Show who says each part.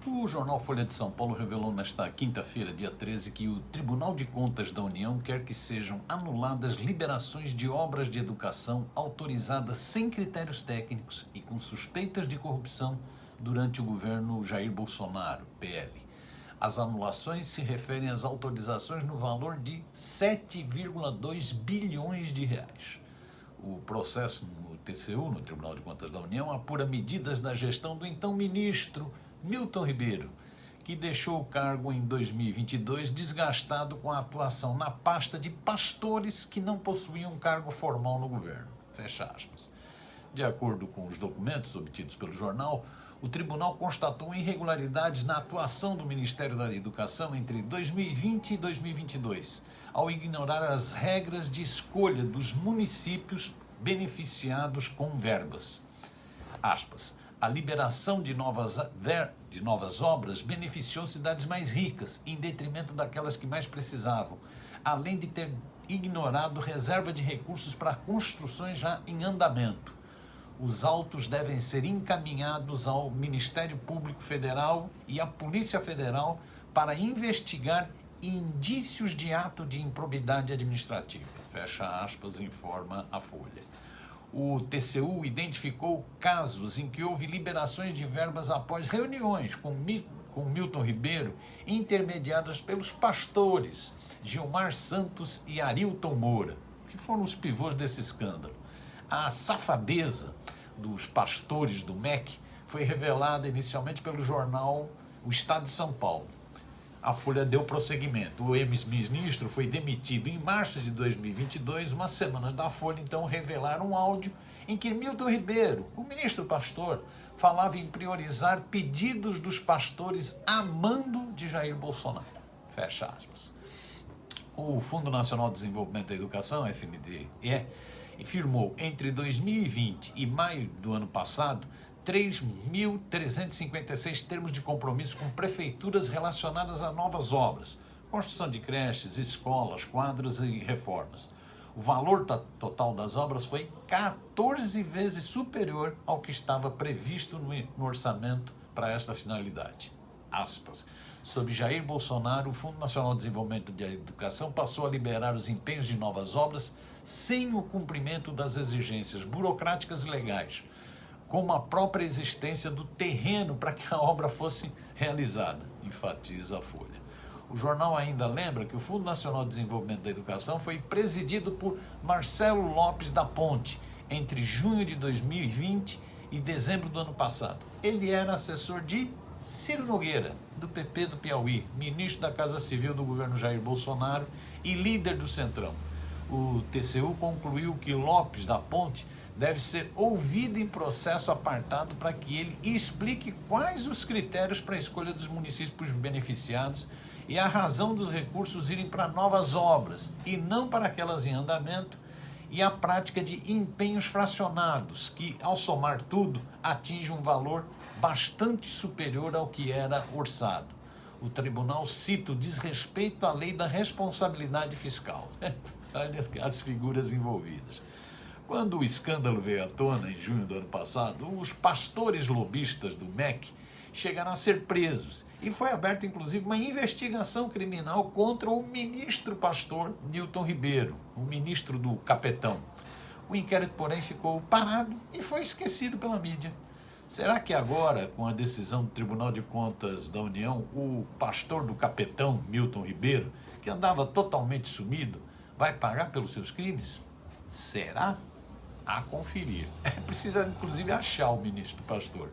Speaker 1: O jornal Folha de São Paulo revelou nesta quinta-feira, dia 13, que o Tribunal de Contas da União quer que sejam anuladas liberações de obras de educação autorizadas sem critérios técnicos e com suspeitas de corrupção durante o governo Jair Bolsonaro, PL. As anulações se referem às autorizações no valor de 7,2 bilhões de reais. O processo no TCU, no Tribunal de Contas da União, apura medidas da gestão do então ministro Milton Ribeiro, que deixou o cargo em 2022 desgastado com a atuação na pasta de pastores que não possuíam cargo formal no governo. Fecha aspas. De acordo com os documentos obtidos pelo jornal, o tribunal constatou irregularidades na atuação do Ministério da Educação entre 2020 e 2022, ao ignorar as regras de escolha dos municípios beneficiados com verbas. Aspas. A liberação de novas obras beneficiou cidades mais ricas, em detrimento daquelas que mais precisavam, além de ter ignorado reserva de recursos para construções já em andamento. Os autos devem ser encaminhados ao Ministério Público Federal e à Polícia Federal para investigar indícios de ato de improbidade administrativa. Fecha aspas, informa a Folha. O TCU identificou casos em que houve liberações de verbas após reuniões com Milton Ribeiro, intermediadas pelos pastores Gilmar Santos e Arilton Moura, que foram os pivôs desse escândalo. A safadeza dos pastores do MEC foi revelada inicialmente pelo jornal O Estado de São Paulo. A Folha deu prosseguimento. O ex-ministro foi demitido em março de 2022, umas semanas da Folha, então, revelaram um áudio em que Milton Ribeiro, o ministro pastor, falava em priorizar pedidos dos pastores a mando de Jair Bolsonaro. Fecha aspas. O Fundo Nacional de Desenvolvimento da Educação, FNDE, firmou entre 2020 e maio do ano passado 3.356 termos de compromisso com prefeituras relacionadas a novas obras, construção de creches, escolas, quadros e reformas. O valor total das obras foi 14 vezes superior ao que estava previsto no orçamento para esta finalidade. Aspas. Sob Jair Bolsonaro, o Fundo Nacional de Desenvolvimento da Educação passou a liberar os empenhos de novas obras sem o cumprimento das exigências burocráticas e legais, como a própria existência do terreno para que a obra fosse realizada, enfatiza a Folha. O jornal ainda lembra que o Fundo Nacional de Desenvolvimento da Educação foi presidido por Marcelo Lopes da Ponte entre junho de 2020 e dezembro do ano passado. Ele era assessor de Ciro Nogueira, do PP do Piauí, ministro da Casa Civil do governo Jair Bolsonaro e líder do Centrão. O TCU concluiu que Lopes da Ponte deve ser ouvido em processo apartado para que ele explique quais os critérios para a escolha dos municípios beneficiados e a razão dos recursos irem para novas obras e não para aquelas em andamento, e a prática de empenhos fracionados que, ao somar tudo, atinge um valor bastante superior ao que era orçado. O tribunal cita o desrespeito à lei da responsabilidade fiscal. Olha as figuras envolvidas. Quando o escândalo veio à tona, em junho do ano passado, os pastores lobistas do MEC chegaram a ser presos e foi aberta, inclusive, uma investigação criminal contra o ministro pastor Milton Ribeiro, o ministro do Capetão. O inquérito, porém, ficou parado e foi esquecido pela mídia. Será que agora, com a decisão do Tribunal de Contas da União, o pastor do Capetão, Milton Ribeiro, que andava totalmente sumido, vai pagar pelos seus crimes? Será? A conferir. Precisa, inclusive, achar o ministro pastor.